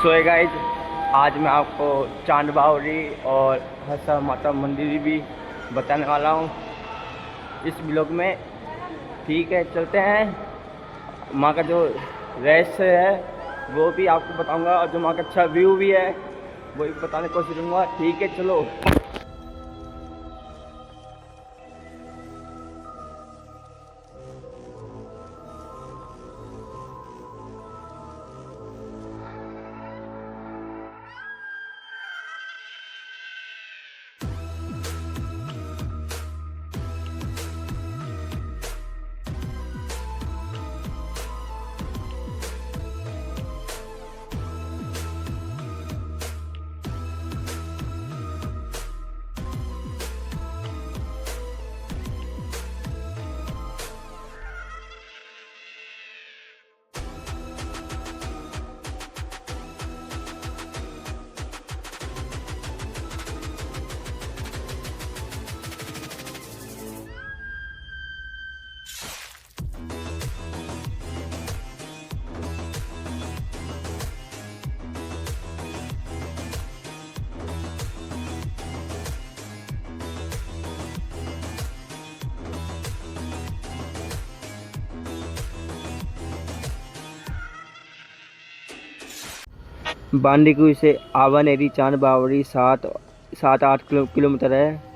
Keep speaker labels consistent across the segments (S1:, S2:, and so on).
S1: So guys, आज मैं आपको चांद बावरी और हंसा माता मंदिर भी बताने वाला हूँ इस ब्लॉग में। ठीक है, चलते हैं। माँ का जो रहस्य है वो भी आपको बताऊंगा और जो माँ का अच्छा व्यू भी है वो भी बताने की कोशिश करूँगा। ठीक है, चलो। बांदीकुई से आवानेरी चांद बावरी 7-8 किलोमीटर है।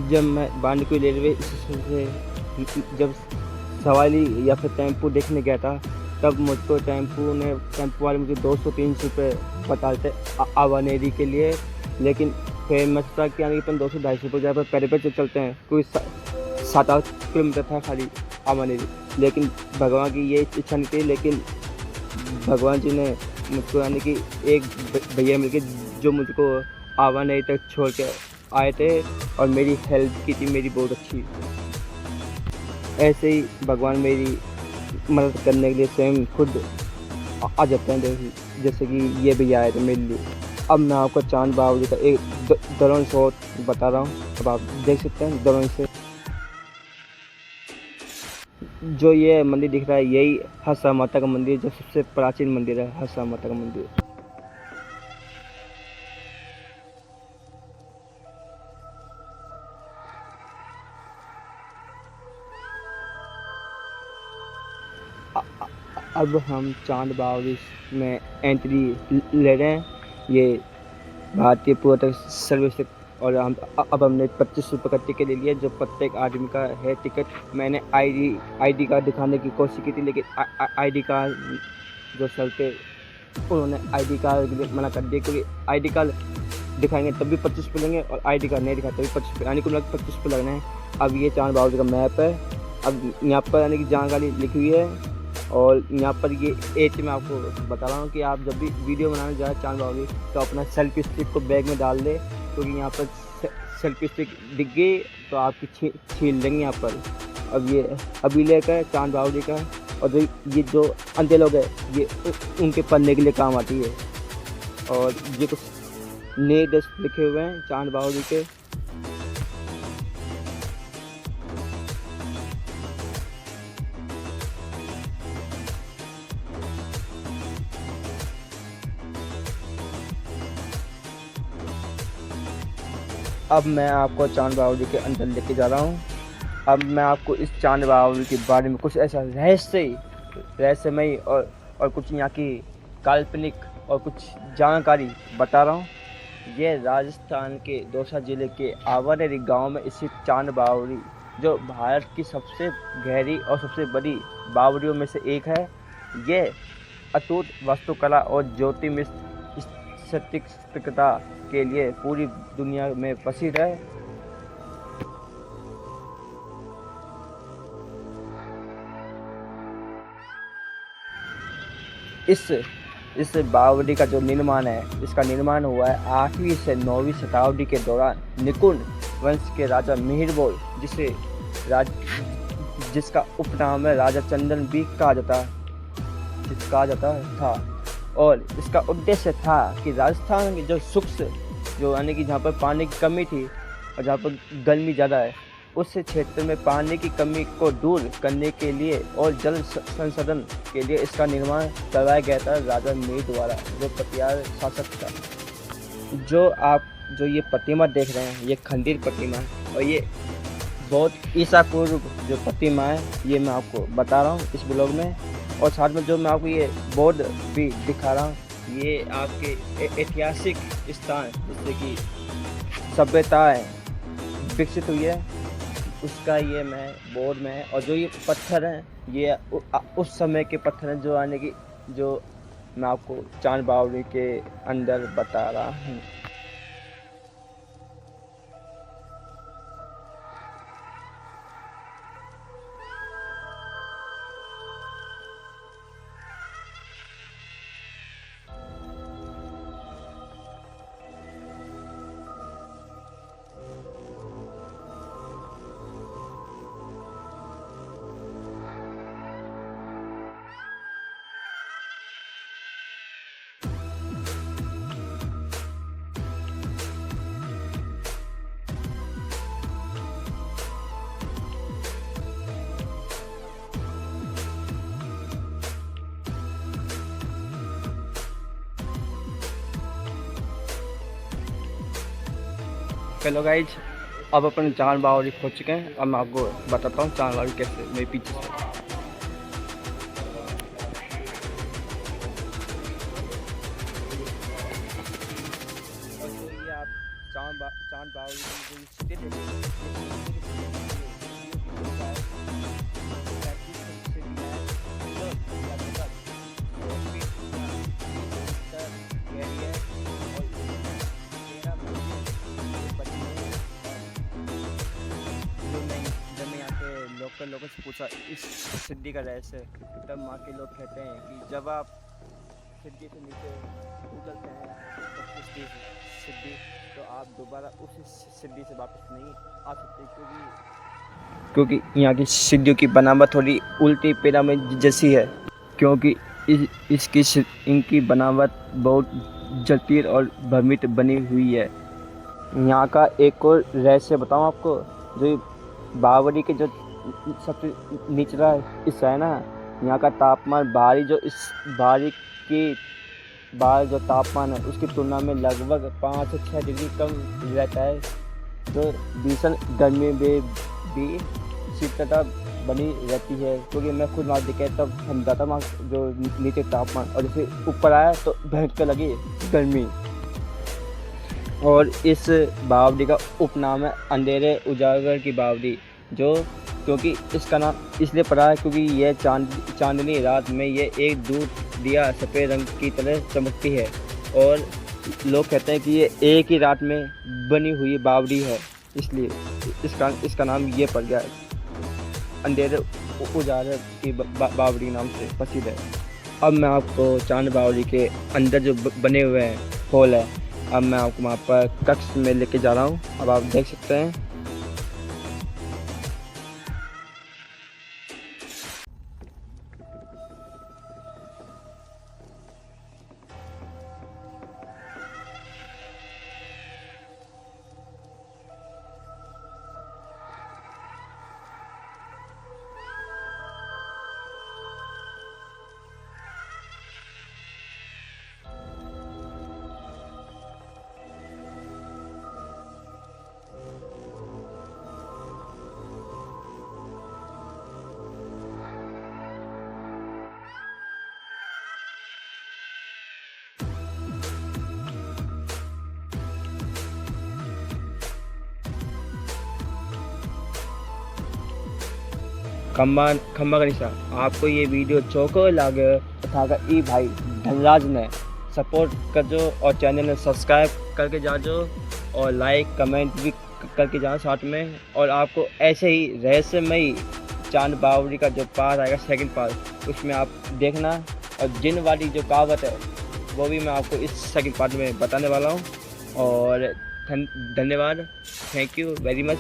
S1: जब मैं बांदीकुई रेलवे स्टेशन से जब सवारी या फिर टेम्पो देखने गया था, तब मुझको टेम्पो वाले मुझे 200-300 रुपये बता थे आवानेरी के लिए। लेकिन फिर मैं सोचा कि यानी अपन 200-250 रुपये जहाँ पर पैदल चलते हैं, कोई 7-8 किलोमीटर था खाली आवानेरी। लेकिन भगवान की ये इच्छा नहीं थी। लेकिन भगवान जी ने मुझको यानी कि एक भैया मिल के जो मुझको आवानेरी तक छोड़ के आए थे और मेरी हेल्प की थी, मेरी बहुत अच्छी। ऐसे ही भगवान मेरी मदद करने के लिए स्वयं खुद आ जाते हैं, जैसे कि ये भैया आए थे मेरे लिए। अब मैं आपको चांद बावरी का एक ड्रोन शॉट बता रहा हूँ। अब आप देख सकते हैं ड्रोन से जो ये मंदिर दिख रहा है, यही हंसा माता का मंदिर, जो सबसे प्राचीन मंदिर है, हंसा माता का मंदिर। अब हम चांद बावरी में एंट्री ले रहे हैं। ये भारतीय पुरातत्व सर्वे से, और अब हमने 25 रुपये का टिकट ले लिया, जो प्रत्येक आदमी का है टिकट। मैंने आईडी कार्ड दिखाने की कोशिश की थी, लेकिन आईडी कार्ड जो सर पे उन्होंने आईडी कार्ड के लिए मना कर दिया, क्योंकि आईडी कार्ड दिखाएंगे तब भी 25 रुपये लेंगे और आईडी कार्ड नहीं दिखाते तभी 25 रुपये, यानी कुल 25 रुपये लगने हैं। अब ये चांद बावरी का मैप है। अब यहाँ पर यानी कि जानकारी लिखी हुई है, और यहाँ पर ये एज मैं आपको बता रहा हूँ कि आप जब भी वीडियो बनाने जाए चांद बावरी, तो अपना सेल्फी स्टिक को बैग में डाल दे, क्योंकि यहाँ पर सेल्फी स्टिक दिख गई तो आपकी छीन लेंगे यहाँ पर। अब ये अभिलेख है चांद बावरी का, और ये जो अंधे लोग हैं ये उनके पढ़ने के लिए काम आती है। और ये कुछ नए दस्त लिखे हुए हैं चांद बावरी के। अब मैं आपको चांद बावरी के अंदर लेके जा रहा हूँ। अब मैं आपको इस चांद बावरी के बारे में कुछ ऐसा रहस्यमयी और कुछ यहाँ की काल्पनिक और कुछ जानकारी बता रहा हूँ। ये राजस्थान के दौसा जिले के आवानेरी गांव में स्थित चांद बावरी, जो भारत की सबसे गहरी और सबसे बड़ी बावरियों में से एक है। ये अटूट वास्तुकला और ज्योतिर्मय सटीकता के लिए पूरी दुनिया में प्रसिद्ध है। इस बावड़ी का जो निर्माण है, इसका निर्माण हुआ है 8वीं से 9वीं शताब्दी के दौरान निकुंज वंश के राजा मिहिरभोज जिसका उपनाम है राजा चंदन भी कहा जाता था। और इसका उद्देश्य था कि राजस्थान की जो शुष्क जो यानी कि जहाँ पर पानी की कमी थी और जहाँ पर गर्मी ज़्यादा है, उस क्षेत्र में पानी की कमी को दूर करने के लिए और जल संसाधन के लिए इसका निर्माण करवाया गया था राजा मिहिर द्वारा, जो पटियाला शासक था। जो ये प्रतिमा देख रहे हैं, ये खंडीर प्रतिमा है और ये बहुत ईसा पूर्व जो प्रतिमा है, ये मैं आपको बता रहा हूँ इस ब्लॉग में। और साथ में जो मैं आपको ये बोर्ड भी दिखा रहा हूँ, ये आपके ऐतिहासिक स्थान जिससे कि सभ्यताएँ विकसित हुई है, उसका ये मैं बोर्ड में है। और जो ये पत्थर हैं, ये उस समय के पत्थर हैं जो आने की जो मैं आपको चांद बावड़ी के अंदर बता रहा हूँ। चलो गाइज, अब अपन चांद बावड़ी पहुँच चुके हैं। अब मैं आपको बताता हूँ चांद बावड़ी कैसे मेरे पीछे से। ये आप चांद बावड़ी की सिटी लोगों से पूछा इस सिद्धि का रहस्य, तब माँ के लोग कहते हैं कि जब आप सिद्धि से नीचे उतरते हैं सिद्धि तो आप दोबारा उस सिद्धि से वापस नहीं आ सकते, क्योंकि यहाँ की सिद्धियों की बनावट थोड़ी उल्टी पिरामिड जैसी है, क्योंकि इनकी बनावट बहुत जटिल और भ्रमित बनी हुई है। यहाँ का एक और रहस्य बताऊँ आपको, जो बावड़ी के जो सबसे निचला हिस्सा है ना, यहाँ का तापमान बाहरी जो तापमान है उसकी तुलना में लगभग 5 से 6 डिग्री कम रहता है, तो भीषण गर्मी में भी शीतलता बनी रहती है। क्योंकि मैं खुद वहाँ दिखे तब समझा था वहाँ जो नीचे तापमान, और जैसे ऊपर आया तो भयंकर लगी गर्मी। और इस बावड़ी का उपनाम है अंधेरे उजागर की बावड़ी, जो क्योंकि इसका नाम इसलिए पड़ा है क्योंकि यह चांदनी रात में ये एक दूध दिया सफ़ेद रंग की तरह चमकती है, और लोग कहते हैं कि ये एक ही रात में बनी हुई बावड़ी है, इसलिए इसका नाम ये पड़ गया अंधेरे उजागर की बावड़ी नाम से प्रसिद्ध है। अब मैं आपको चांद बावड़ी के अंदर जो बने हुए हैं हॉल है, अब मैं आपको वहाँ पर कक्ष में लेके जा रहा हूँ। अब आप देख सकते हैं। खम्बा का निशा। आपको ये वीडियो चौको लागे तथा ई भाई धनराज ने सपोर्ट कर जो और चैनल में सब्सक्राइब करके जाओ और लाइक कमेंट भी करके जाओ साथ में। और आपको ऐसे ही रहस्यमयी चांद बावड़ी का जो पार्ट आएगा सेकंड पार्ट, उसमें आप देखना और जिन वाली जो कहावत है वो भी मैं आपको इस सेकंड पार्ट में बताने वाला हूँ। और धन्यवाद, थैंक यू वेरी मच।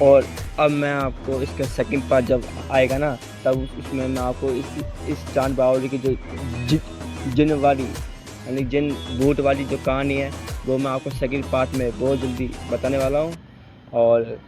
S1: और अब मैं आपको इसका सेकंड पार्ट जब आएगा ना, तब उसमें मैं आपको इस चांद बावली की जो जिन वाली यानी जिन भूत वाली जो कहानी है वो मैं आपको सेकंड पार्ट में बहुत जल्दी बताने वाला हूँ। और